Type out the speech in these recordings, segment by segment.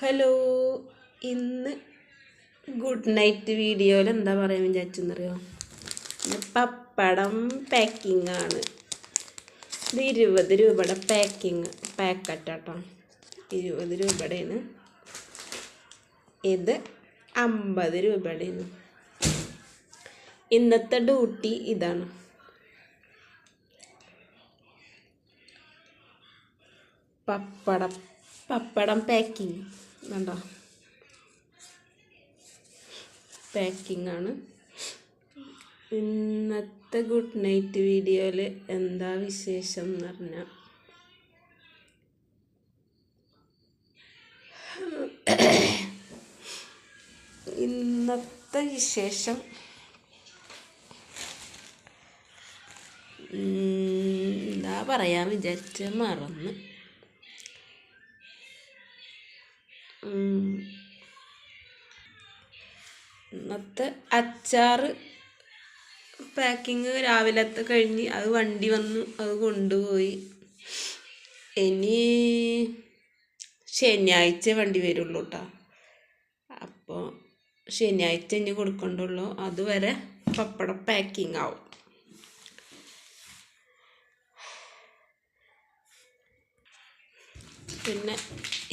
Hello, ഇന്ന് good night വീഡിയോയിൽ എന്താ പറയാൻ വിചാരിച്ചെന്നറിയോ? പപ്പടം പാക്കിംഗ് ആണ്. ഇത് 20 രൂപയുടെ പാക്കറ്റാട്ടോ. 20 രൂപയുടെയാണ്. ഇത് 50 രൂപയുടെയാണ്. ഇന്നത്തെ ഡ്യൂട്ടി ഇതാണ്. പപ്പടം പാക്കിംഗ് വേണ്ട, പാക്കിംഗ് ആണ്. ഇന്നത്തെ ഗുഡ് നൈറ്റ് വീഡിയോയിൽ എന്താ വിശേഷം എന്ന് പറഞ്ഞാൽ, ഇന്നത്തെ വിശേഷം എന്താ പറയാൻ വിചാരിച്ച മറന്ന്. ഇന്നത്തെ അച്ചാർ പാക്കിങ് രാവിലത്തെ കഴിഞ്ഞ് അത് വണ്ടി വന്നു, അത് കൊണ്ടുപോയി. ഇനി ശനിയാഴ്ച വണ്ടി വരുള്ളൂ കേട്ടോ. അപ്പോൾ ശനിയാഴ്ച ഇനി കൊടുക്കണ്ടുള്ളൂ. അതുവരെ പപ്പടം പാക്കിങ് ആവും. പിന്നെ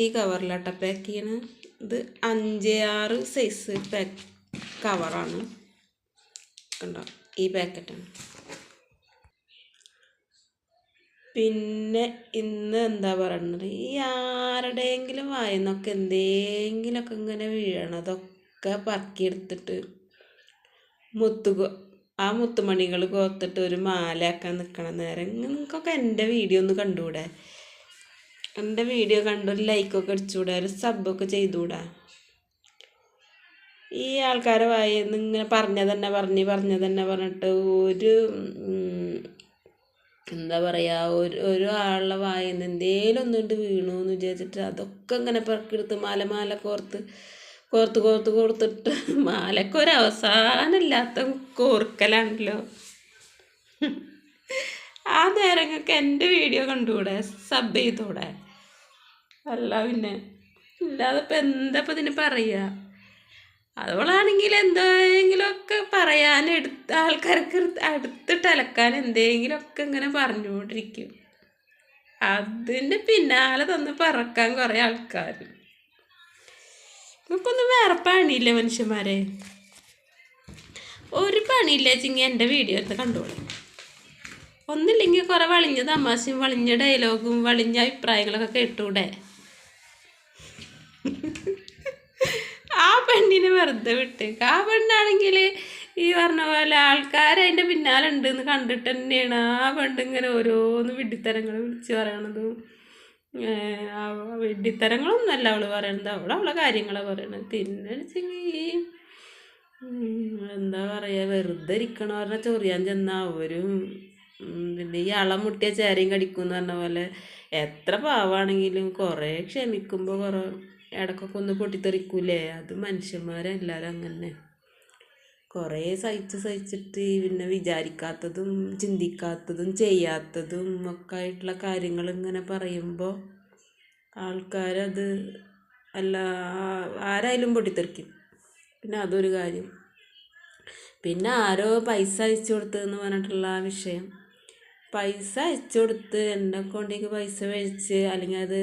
ഈ കവറിലാട്ട പാക്ക് ചെയ്യണ. ഇത് 5-6 സൈസ് കവറാണ്. കണ്ടോ, ഈ പാക്കറ്റാണ്. പിന്നെ ഇന്ന് എന്താ പറയുന്നത്, ഈ ആരുടെയെങ്കിലും വായനൊക്കെ എന്തെങ്കിലുമൊക്കെ ഇങ്ങനെ വീഴണതൊക്കെ പറക്കിയെടുത്തിട്ട് മുത്തുമണികൾ കോർത്തിട്ട് ഒരു മാലയാക്കാൻ നിൽക്കണ നേരം നിങ്ങൾക്കൊക്കെ എൻ്റെ വീഡിയോ ഒന്ന് കണ്ടുകൂടെ? എൻ്റെ വീഡിയോ കണ്ടൊരു ലൈക്കൊക്കെ അടിച്ചുകൂടെ? ഒരു സബ്ബൊക്കെ ചെയ്തുകൂടാ? ഈ ആൾക്കാരെ വായിന്ന് ഇങ്ങനെ പറഞ്ഞിട്ട് ഒരു എന്താ പറയുക, ഒരു ആളുടെ വായിന്ന് എന്തേലും ഒന്നുകൊണ്ട് വീണു എന്ന് വിചാരിച്ചിട്ട് അതൊക്കെ ഇങ്ങനെ പെറുക്കിയെടുത്ത് മാല കോർത്തിട്ട് മാലക്കൊരവസാനമില്ലാത്ത കോർക്കലാണല്ലോ. ആ നേരങ്ങൾക്ക് എൻ്റെ വീഡിയോ കണ്ടുകൂടെ? സബ് ചെയ്തൂടെ? അല്ല പിന്നെ ഇല്ലാതെ ഇപ്പം എന്താ ഇപ്പം ഇതിന് പറയുക? അതുകൊണ്ടാണെങ്കിൽ എന്തെങ്കിലുമൊക്കെ പറയാൻ ആൾക്കാർക്ക് അടുത്തിട്ട് അലക്കാൻ എന്തെങ്കിലുമൊക്കെ ഇങ്ങനെ പറഞ്ഞുകൊണ്ടിരിക്കും. അതിൻ്റെ പിന്നാലെ തന്ന് പറക്കാൻ കുറേ ആൾക്കാർ. നമുക്കൊന്നും വേറെ പണിയില്ല മനുഷ്യന്മാരെ. ഒരു പണിയില്ല വെച്ചെങ്കിൽ എൻ്റെ വീഡിയോ എടുത്ത് കണ്ടോളൂ. ഒന്നില്ലെങ്കിൽ കുറേ വളിഞ്ഞ തമാശയും വളിഞ്ഞ ഡയലോഗും വളിഞ്ഞ അഭിപ്രായങ്ങളൊക്കെ കേട്ടൂടെ? ആ പെണ്ണിനെ വെറുതെ വിട്ട്. ആ പെണ്ണാണെങ്കിൽ ഈ പറഞ്ഞ പോലെ ആൾക്കാർ അതിൻ്റെ പിന്നാലെ ഉണ്ടെന്ന് കണ്ടിട്ട് തന്നെയാണ് ആ പെണ്ണിങ്ങനെ ഓരോന്ന് വിഡ്ഢിത്തരങ്ങൾ വിളിച്ച് പറയണതും. വിഡ്ഢിത്തരങ്ങളൊന്നുമല്ല അവൾ പറയണത്, അവളെ കാര്യങ്ങളാണ് പറയണത്. പിന്നെ വെച്ചെങ്കിൽ എന്താ പറയുക, വെറുതെ ഇരിക്കണവരെ ചൊറിയാൻ ചെന്നാൽ അവരും പിന്നെ ഈ അളം മുട്ടിയ ചേരയും കടിക്കുമെന്ന് പറഞ്ഞ പോലെ എത്ര പാവാണെങ്കിലും കുറേ ക്ഷമിക്കുമ്പോൾ കുറേ ഇടയ്ക്കൊക്കെ ഒന്ന് പൊട്ടിത്തെറിക്കൂലേ? അത് മനുഷ്യന്മാരെല്ലാവരും അങ്ങനെ കുറേ സഹിച്ചിട്ട് പിന്നെ വിചാരിക്കാത്തതും ചിന്തിക്കാത്തതും ചെയ്യാത്തതും ഒക്കെ ആയിട്ടുള്ള കാര്യങ്ങൾ ഇങ്ങനെ പറയുമ്പോൾ ആൾക്കാരത് അല്ല ആരായാലും പൊട്ടിത്തെറിക്കും. പിന്നെ അതൊരു കാര്യം. പിന്നെ ആരോ പൈസ അയച്ചു കൊടുത്തതെന്ന് പറഞ്ഞിട്ടുള്ള ആ വിഷയം. പൈസ അയച്ചു കൊടുത്ത് എൻ്റെ അക്കൗണ്ടിലേക്ക് പൈസ മേടിച്ച് അല്ലെങ്കിൽ അത്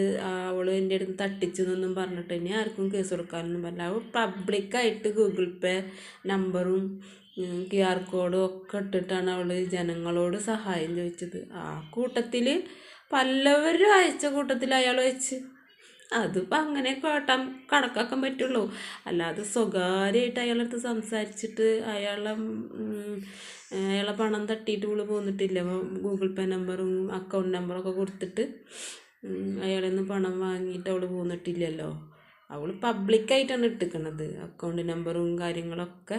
അവൾ എൻ്റെ അടുത്ത് തട്ടിച്ചെന്നൊന്നും പറഞ്ഞിട്ട് ഇനി ആർക്കും കേസ് കൊടുക്കാനൊന്നും പറ്റില്ല. അവൾ പബ്ലിക്കായിട്ട് ഗൂഗിൾ പേ നമ്പറും QR കോഡും ഒക്കെ ഇട്ടിട്ടാണ് അവൾ ജനങ്ങളോട് സഹായം ചോദിച്ചത്. ആ കൂട്ടത്തിൽ പലവരും അയച്ച കൂട്ടത്തിൽ അയാൾ അയച്ച്. അതിപ്പോൾ അങ്ങനെ കണക്കാക്കാൻ പറ്റുള്ളൂ. അല്ലാതെ സ്വകാര്യമായിട്ട് അയാളടുത്ത് സംസാരിച്ചിട്ട് അയാളെ പണം തട്ടിയിട്ട് ഇവള് പോന്നിട്ടില്ല. ഗൂഗിൾ പേ നമ്പറും അക്കൗണ്ട് നമ്പറൊക്കെ കൊടുത്തിട്ട് അയാളിൽ നിന്ന് പണം വാങ്ങിയിട്ട് അവൾ പോന്നിട്ടില്ലല്ലോ. അവൾ പബ്ലിക്കായിട്ടാണ് ഇട്ടിക്കണത്. അക്കൗണ്ട് നമ്പറും കാര്യങ്ങളൊക്കെ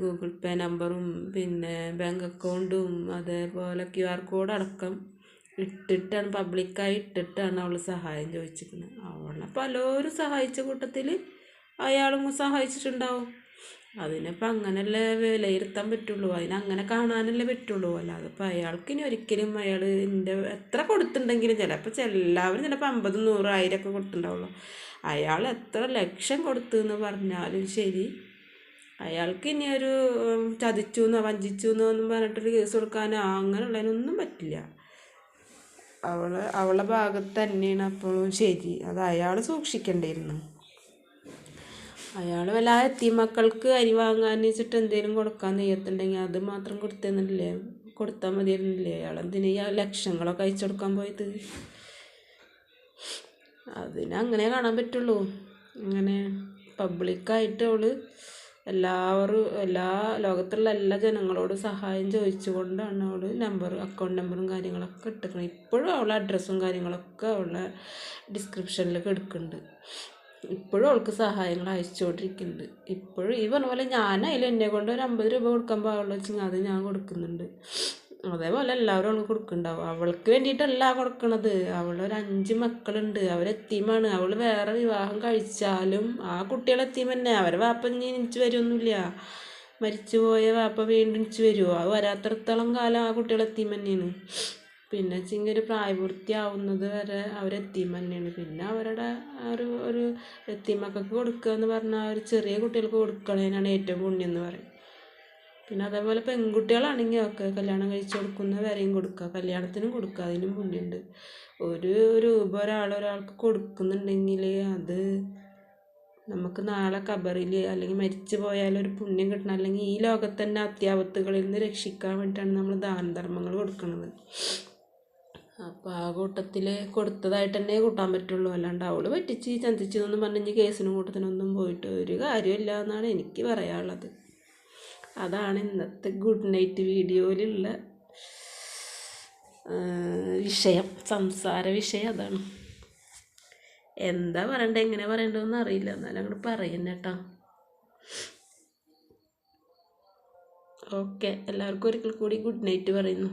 ഗൂഗിൾ പേ നമ്പറും പിന്നെ ബാങ്ക് അക്കൗണ്ടും അതേപോലെ QR കോഡ് അടക്കം ഇട്ടിട്ടാണ് പബ്ലിക്കായി ഇട്ടിട്ടാണ് അവൾ സഹായം ചോദിച്ചിരിക്കുന്നത്. അവളെ പലരും സഹായിച്ച കൂട്ടത്തിൽ അയാളും സഹായിച്ചിട്ടുണ്ടാവും. അതിനിപ്പോൾ അങ്ങനെയല്ലേ വിലയിരുത്താൻ പറ്റുള്ളൂ, അതിനങ്ങനെ കാണാനല്ലേ പറ്റുള്ളൂ. അല്ലാതെ ഇപ്പോൾ അയാൾക്ക് ഇനി ഒരിക്കലും അയാൾ എൻ്റെ എത്ര കൊടുത്തിട്ടുണ്ടെങ്കിലും ചിലപ്പോൾ എല്ലാവരും ചിലപ്പോൾ 50, 100, 1000 ഒക്കെ കൊടുത്തിട്ടുണ്ടാവുള്ളൂ. അയാൾ എത്ര ലക്ഷം കൊടുത്തു എന്ന് പറഞ്ഞാലും ശരി, അയാൾക്ക് ഇനി ഒരു ചതിച്ചു എന്നോ വഞ്ചിച്ചു എന്നോ ഒന്നും പറഞ്ഞിട്ടൊരു കേസ് കൊടുക്കാനോ അങ്ങനെയുള്ളതിനൊന്നും പറ്റില്ല. അവളുടെ ഭാഗത്ത് തന്നെയാണ് അപ്പോഴും ശരി. അത് അയാൾ സൂക്ഷിക്കേണ്ടിയിരുന്നു. അയാൾ വല്ല എത്തിമക്കൾക്ക് അരി വാങ്ങാൻ വെച്ചിട്ട് എന്തെങ്കിലും കൊടുക്കാൻ നെയ്യത്തുണ്ടെങ്കിൽ അത് മാത്രം കൊടുത്താൽ മതിയായിരുന്നില്ലേ? അയാളെന്തിനാ ലക്ഷങ്ങളൊക്കെ അയച്ചു കൊടുക്കാൻ പോയത്? അതിനങ്ങനെ കാണാൻ പറ്റുള്ളൂ. അങ്ങനെ പബ്ലിക്കായിട്ട് അവൾ എല്ലാ ലോകത്തുള്ള എല്ലാ ജനങ്ങളോടും സഹായം ചോദിച്ചുകൊണ്ടാണ് അവൾ അക്കൗണ്ട് നമ്പറും കാര്യങ്ങളൊക്കെ ഇട്ടിരിക്കുന്നത്. ഇപ്പോഴും അവളുടെ അഡ്രസ്സും കാര്യങ്ങളൊക്കെ അവളുടെ ഡിസ്ക്രിപ്ഷനിലൊക്കെ എടുക്കുന്നുണ്ട്. ഇപ്പോഴും അവൾക്ക് സഹായങ്ങൾ അയച്ചുകൊണ്ടിരിക്കുന്നുണ്ട്. ഇപ്പോഴും ഈ പറഞ്ഞ പോലെ ഞാനായാലും എന്നെ കൊണ്ട് ഒരു 50 രൂപ കൊടുക്കാൻ പാടുള്ളൂ വെച്ചെങ്കിൽ അത് ഞാൻ കൊടുക്കുന്നുണ്ട്. അതേപോലെ എല്ലാവരും അവൾക്ക് കൊടുക്കുന്നുണ്ടാവും. അവൾക്ക് വേണ്ടിയിട്ടല്ല കൊടുക്കണത്. അവളൊരു 5 മക്കളുണ്ട്. അവരെത്തീമാണ്. അവൾ വേറെ വിവാഹം കഴിച്ചാലും ആ കുട്ടികളെത്തീം തന്നെ. അവരെ വാപ്പ ഇനി എനിക്ക് വരുമൊന്നുമില്ല. മരിച്ചു പോയ വാപ്പ വീണ്ടും എനിക്ക് വരുമോ? അത് വരാത്തിടത്തോളം കാലം ആ കുട്ടികളെത്തീം തന്നെയാണ്. പിന്നെ വെച്ചെങ്കിൽ ഒരു പ്രായപൂർത്തിയാവുന്നത് വരെ അവരെത്തീം തന്നെയാണ്. പിന്നെ അവരുടെ ഒരു എത്തീമക്കൾക്ക് കൊടുക്കുക എന്ന് പറഞ്ഞാൽ ഒരു ചെറിയ കുട്ടികൾക്ക് കൊടുക്കണതിനാണ് ഏറ്റവും പുണ്യം എന്ന് പറയും. പിന്നെ അതേപോലെ പെൺകുട്ടികളാണെങ്കിൽ ഒക്കെ കല്യാണം കഴിച്ച് കൊടുക്കുന്നവരെയും കൊടുക്കുക, കല്യാണത്തിനും കൊടുക്കുക, അതിനും പുണ്യമുണ്ട്. ഒരു രൂപ ഒരാൾക്ക് കൊടുക്കുന്നുണ്ടെങ്കിൽ അത് നമുക്ക് നാളെ ഖബറിൽ അല്ലെങ്കിൽ മരിച്ചു പോയാലൊരു പുണ്യം കിട്ടണം. അല്ലെങ്കിൽ ഈ ലോകത്ത് തന്നെ അത്യാപത്തുകളിൽ നിന്ന് രക്ഷിക്കാൻ വേണ്ടിയിട്ടാണ് നമ്മൾ ദാനധർമ്മങ്ങൾ കൊടുക്കുന്നത്. അപ്പോൾ ആ കൂട്ടത്തിൽ കൊടുത്തതായിട്ട് തന്നെ കൂട്ടാൻ പറ്റുള്ളൂ. അല്ലാണ്ട് അവൾ പറ്റിച്ച് ചന്തിച്ചു എന്നൊന്നും പറഞ്ഞ് കേസിനും കൂട്ടത്തിനൊന്നും പോയിട്ട് ഒരു കാര്യമില്ല എന്നാണ് എനിക്ക് പറയാനുള്ളത്. അതാണ് ഇന്നത്തെ ഗുഡ് നൈറ്റ് വീഡിയോയിലുള്ള സംസാര വിഷയം അതാണ്. എന്താ പറയണ്ടേ, എങ്ങനെ പറയണ്ടതെന്ന് അറിയില്ല, എന്നാലും അങ്ങോട്ട് പറയുന്നേട്ടാ. ഓക്കെ, എല്ലാവർക്കും ഒരിക്കൽ കൂടി ഗുഡ് നൈറ്റ് പറയുന്നു.